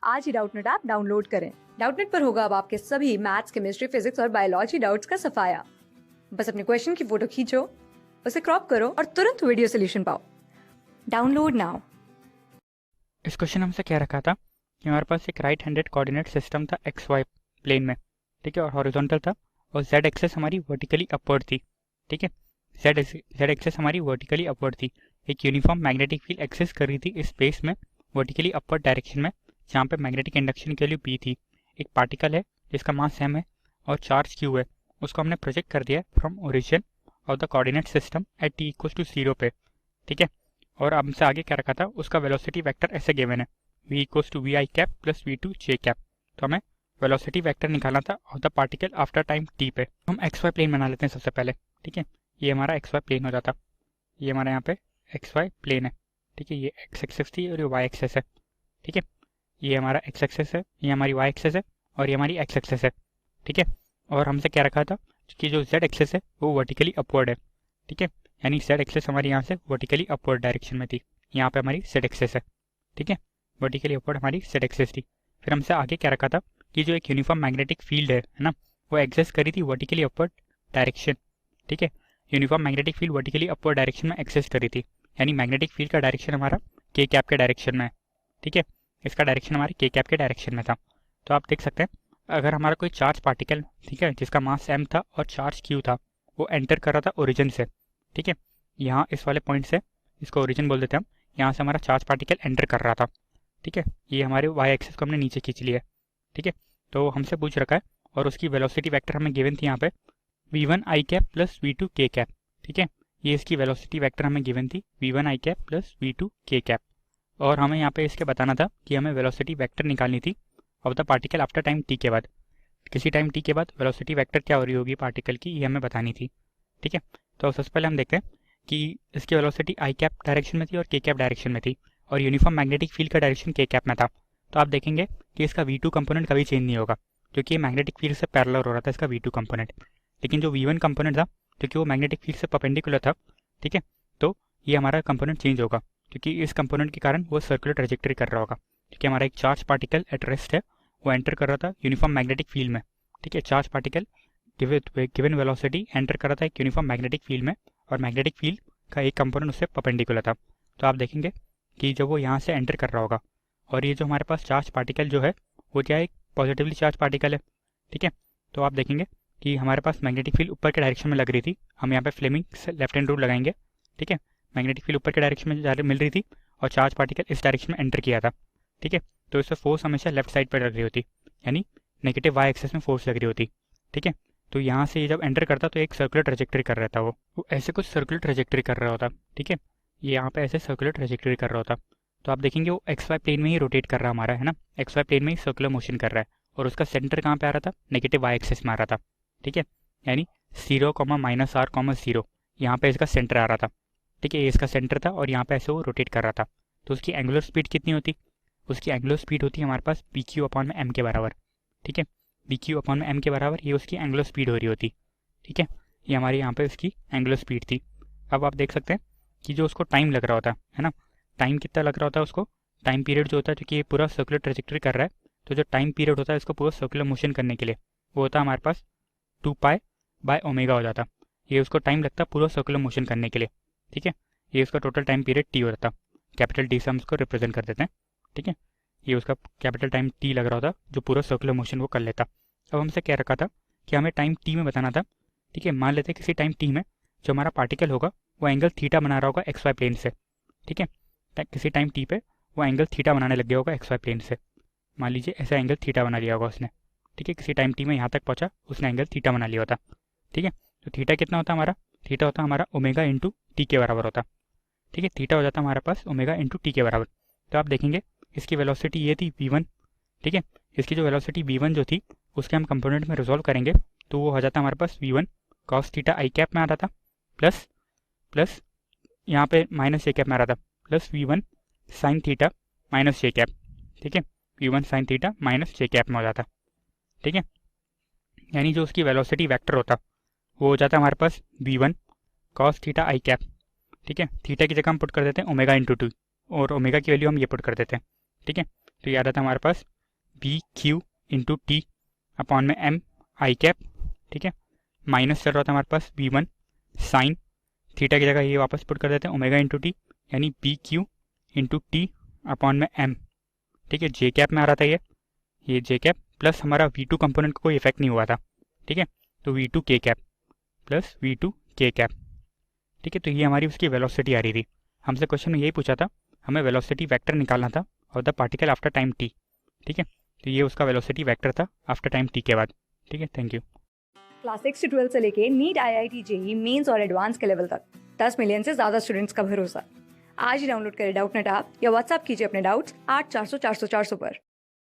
आज ही Doubtnut app download करें। Doubtnut पर होगा अब आपके सभी मैथ्स, केमिस्ट्री, फिजिक्स और बायोलॉजी डाउट्स का सफाया। बस अपने क्वेश्चन की फोटो खींचो, उसे क्रॉप करो और तुरंत वीडियो सोल्यूशन पाओ। Download now. इस क्वेश्चन हमसे क्या रखा था कि हमारे पास एक राइट हैंडेड कोऑर्डिनेट सिस्टम था एक्स वाई प्लेन में, ठीक है, और हॉरिजॉन्टल था, और जेड एक्सेस हमारी वर्टिकली अपवर्ड थी, ठीक है। जेड एक्सेस हमारी वर्टिकली अपवर्ड थी। एक यूनिफॉर्म मैग्नेटिक फील्ड एक्सेस कर रही थी इस स्पेस में वर्टिकली अपवर्ड डायरेक्शन में, जहाँ पे मैग्नेटिक इंडक्शन के लिए पी थी। एक पार्टिकल है जिसका मास एम है और चार्ज क्यू है, उसको हमने प्रोजेक्ट कर दिया from origin of the coordinate system at t equals to 0 पे, ठीक है। और अब हमसे आगे क्या रखा था, उसका वेलोसिटी वेक्टर ऐसे गिवन है v equals to v i cap plus v two j cap. तो हमें वेलोसिटी वेक्टर निकालना था of the particle after time t पे। हम एक्स वाई प्लेन बना लेते हैं सबसे पहले, ठीक है। ये हमारा एक्स वाई प्लेन हो जाता, ये हमारा यहाँ पे एक्स वाई प्लेन है, ठीक है। ये एक्स एक्सेस थी और ये वाई एक्सेस है, ठीक है। ये हमारा एक्स एक्सेस है, ये हमारी वाई एक्सेस है, और ये हमारी एक्स एक्सेस है, ठीक है। और हमसे क्या रखा था कि जो जेड एक्सेस है वो वर्टिकली अपवर्ड है, ठीक है। यानी जेड एक्सेस हमारी यहाँ से वर्टिकली अपवर्ड डायरेक्शन में थी, यहाँ पे हमारी जेड एक्सेस है, ठीक है। वर्टिकली अपवर्ड हमारी जेड एक्सेस थी। फिर हमसे आगे क्या रखा था कि जो एक यूनिफॉर्म मैग्नेटिक फील्ड है ना, वो एक्सेस करी थी वर्टिकली अपवर्ड डायरेक्शन, ठीक है। Uniform magnetic field vertically upward direction में एक्सेस करी थी, यानी मैग्नेटिक फील्ड का डायरेक्शन हमारा के कैप के डायरेक्शन में है, ठीक है। इसका डायरेक्शन हमारे के कैप के डायरेक्शन में था। तो आप देख सकते हैं अगर हमारा कोई चार्ज पार्टिकल, ठीक है, जिसका मास एम था और चार्ज क्यू था, वो एंटर कर रहा था ओरिजिन से, ठीक है, यहाँ इस वाले पॉइंट से, इसको ओरिजिन बोल देते हैं हम, यहाँ से हमारा चार्ज पार्टिकल एंटर कर रहा था, ठीक है। ये हमारे वाई एक्सिस को हमने नीचे खींच लिया है, ठीक है। तो हमसे पूछ रखा है और उसकी वेलोसिटी वेक्टर हमें गिवन थी यहाँ पे v1 i cap plus v2 k cap, ठीक है। ये इसकी वेलोसिटी वेक्टर हमें गिवन थी v1 i cap plus v2 k cap. और हमें यहाँ पे इसके बताना था कि हमें वेलोसिटी वेक्टर निकालनी थी of the particle after time t के बाद। किसी टाइम t के बाद वेलोसिटी वेक्टर क्या हो रही होगी पार्टिकल की, ये हमें बतानी थी, ठीक है। तो सबसे पहले हम देखते हैं कि इसकी वेलोसिटी आई कैप डायरेक्शन में थी और के कैप डायरेक्शन में थी, और यूनिफॉर्म मैग्नेटिक फील्ड का डायरेक्शन के कैप में था। तो आप देखेंगे कि इसका v2 कंपोनेंट कभी चेंज नहीं होगा, क्योंकि ये मैग्नेटिक फील्ड से पैरेलल हो रहा था इसका v2 कंपोनेंट। लेकिन जो v1 कंपोनेंट था, क्योंकि वो मैग्नेटिक फील्ड से परपेंडिकुलर था, ठीक है, तो ये हमारा कंपोनेंट चेंज होगा, क्योंकि इस कंपोनेंट के कारण वो सर्कुलर ट्रेजेक्टरी कर रहा होगा, क्योंकि हमारा एक चार्ज पार्टिकल एट रेस्ट है, वो एंटर कर रहा था यूनिफॉर्म मैग्नेटिक फील्ड में, ठीक है। Charge particle given velocity enter कर रहा था एक यूनिफॉर्म मैग्नेटिक फील्ड में, और मैग्नेटिक फील्ड का एक कंपोनेंट उससे परपेंडिकुलर था। तो आप देखेंगे कि जब वो यहाँ से एंटर कर रहा होगा, और ये जो हमारे पास चार्ज पार्टिकल जो है वो क्या है, एक पॉजिटिवली चार्ज पार्टिकल है, ठीक है। तो आप देखेंगे कि हमारे पास मैग्नेटिक फील्ड ऊपर के डायरेक्शन में लग रही थी, हम यहाँ पे फ्लेमिंग से लेफ्ट हैंड रूल लगाएंगे, ठीक है। मैग्नेटिक फील्ड ऊपर के डायरेक्शन में मिल रही थी और चार्ज पार्टिकल इस डायरेक्शन में एंटर किया था, ठीक है। तो इससे फोर्स हमेशा लेफ्ट साइड पर लग रही होती, यानी नेगेटिव वाई एक्सेस में फोर्स लग रही होती, ठीक है। तो यहाँ से ये जब एंटर करता तो एक सर्कुलर ट्रेजेक्टरी कर रहा था, वो ऐसे कुछ सर्कुलर ट्रेजेक्टरी कर रहा होता, ठीक है। ये यहाँ पे ऐसे सर्कुलर ट्रेजेक्टरी कर रहा होता। तो आप देखेंगे वो एक्स वाई प्लेन में ही रोटेट कर रहा हमारा, है ना, एक्स वाई प्लेन में ही सर्कुलर मोशन कर रहा है, और उसका सेंटर कहाँ पे आ रहा था, नेगेटिव वाई एक्सेस में आ रहा था, ठीक है। यानी 0,-r,0 यहाँ पे इसका सेंटर आ रहा था, ठीक है। ये इसका सेंटर था और यहाँ पे ऐसे वो रोटेट कर रहा था। तो उसकी एंगुलर स्पीड कितनी होती, उसकी एंगुलर स्पीड होती है हमारे पास पी क्यू अपॉन में एम के बराबर, ठीक है। पी क्यू अपॉन में एम के बराबर ये उसकी एंगुलर स्पीड हो रही होती, ठीक है। ये हमारी यहाँ पे उसकी एंगुलर स्पीड थी। अब आप देख सकते हैं कि जो उसको टाइम लग रहा होता है ना, टाइम कितना लग रहा होता है उसको, टाइम पीरियड जो होता है, क्योंकि ये पूरा सर्कुलर ट्रेजेक्टरी कर रहा है, तो जो टाइम पीरियड होता है इसको पूरा सर्कुलर मोशन करने के लिए, वो होता है हमारे पास 2π/ω हो जाता। ये उसको टाइम लगता पूरा सर्कुलर मोशन करने के लिए, ठीक है। ये उसका टोटल टाइम पीरियड टी होता, कैपिटल टी से हम उसको रिप्रेजेंट कर देते हैं, ठीक है। ये उसका कैपिटल टाइम टी लग रहा होता जो पूरा सर्कुलर मोशन वो कर लेता। अब हमसे क्या रखा था कि हमें टाइम टी में बताना था, ठीक है। मान लेते हैं किसी टाइम टी में जो हमारा पार्टिकल होगा वो एंगल थीटा बना रहा होगा एक्स वाई प्लेन से, ठीक है। किसी टाइम टी पे वो एंगल थीटा बनाने लग गया होगा एक्स वाई प्लेन से, मान लीजिए ऐसा एंगल थीटा बना लिया होगा उसने, ठीक है। किसी टाइम टी में यहाँ तक पहुँचा, उसने एंगल थीटा बना लिया होता, ठीक है। तो थीटा कितना होता हमारा, थीटा होता हमारा ओमेगा इंटू टी के बराबर होता, ठीक है। थीटा हो जाता हमारे पास ओमेगा इंटू टी के बराबर। तो आप देखेंगे इसकी वेलोसिटी ये थी v1, ठीक है। इसकी जो वेलोसिटी v1 जो थी उसके हम कंपोनेंट में रिजॉल्व करेंगे, तो वो हो जाता हमारे पास v1 cos थीटा आई कैप में आ रहा था, प्लस यहाँ पे माइनस जे कैप में आ रहा था, plus v1 sine theta minus J cap, ठीक है। v1 sine theta minus J cap में हो जाता, ठीक है। यानी जो उसकी वेलोसिटी वेक्टर होता वो हो जाता है हमारे पास v1 cos थीटा आई कैप, ठीक है। थीटा की जगह हम पुट कर देते हैं ओमेगा इंटू 2, और ओमेगा की वैल्यू हम ये पुट कर देते हैं, ठीक है। तो ये आ रहा था हमारे पास B Q into T upon में एम आई कैप, ठीक है। माइनस चल रहा था हमारे पास V1 साइन थीटा की जगह ये वापस पुट कर देते हैं ओमेगा इंटू टी, यानी B Q into T upon में एम, ठीक है। जे कैप में आ रहा था ये जे कैप प्लस हमारा V2 कंपोनेंट को कोई इफेक्ट नहीं हुआ था, ठीक है। तो V2 के कैप प्लस V2 के कैप, ठीक है। तो ये हमारी उसकी वेलोसिटी आ रही थी। हमसे क्वेश्चन में यही पूछा था, हमें वेलोसिटी वेक्टर निकालना था और the particle after time T, ठीक है। तो ये उसका वेलोसिटी वेक्टर था आफ्टर टाइम टी के बाद, ठीक है। Thank you. क्लास 6 से 12 से लेके नीट IIT JEE मेंस और एडवांस के लेवल तक 10 मिलियन से ज्यादा स्टूडेंट्स का भरोसा। आज ही डाउनलोड करें डाउटनेट ऐप या व्हाट्सएप कीजिए अपने डाउट्स 8400 400 400 पर।